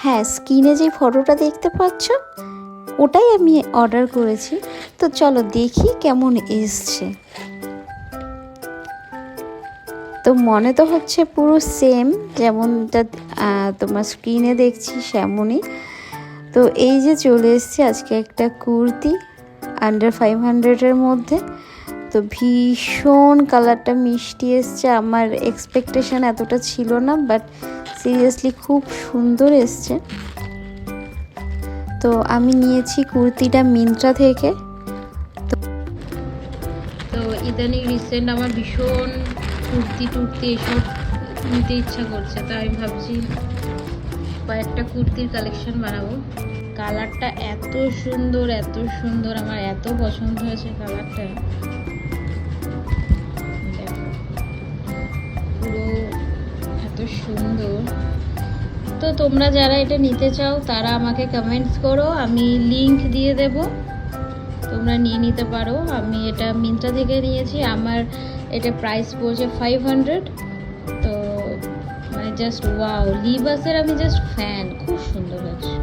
হ্যাঁ, স্ক্রিনে যে ফটোটা দেখতে পাচ্ছ ওটাই আমি অর্ডার করেছি। তো চলো দেখি কেমন এসছে। তো মনে তো হচ্ছে পুরো সেম যেমনটা তোমার স্ক্রিনে দেখছি সেমনই। তো এই যে চলে এসছে আজকে একটা কুর্তি আন্ডার 500-এর মধ্যে। তো ভীষণ কালারটা মিষ্টি এসছে, আমার এক্সপেকটেশন এতটা ছিল না, বাট সিরিয়াসলি খুব সুন্দর এসছে। তো আমি নিয়েছি কুর্তিটা মিন্ত্রা থেকে। তো ইদানিং রিসেন্ট আমার ভীষণ কুর্তি টুর্তি এসব নিতে ইচ্ছা করছে, তো আমি ভাবছি কয়েকটা কুর্তির কালেকশন বানাবো। কালারটা এত সুন্দর এত সুন্দর, আমার এত পছন্দ হয়েছে কালারটা। দেখো পুরো এত সুন্দর। তো তোমরা যারা এটা নিতে চাও তারা আমাকে কমেন্টস করো, আমি লিংক দিয়ে দেব, তোমরা নিয়ে নিতে পারো। আমি এটা মিন্ত্রা থেকে নিয়েছি, আমার এটা প্রাইস পড়ছে 500। তো মানে জাস্ট ওয়াও, লিবাসের আমি জাস্ট ফ্যান, খুব সুন্দর হয়েছে।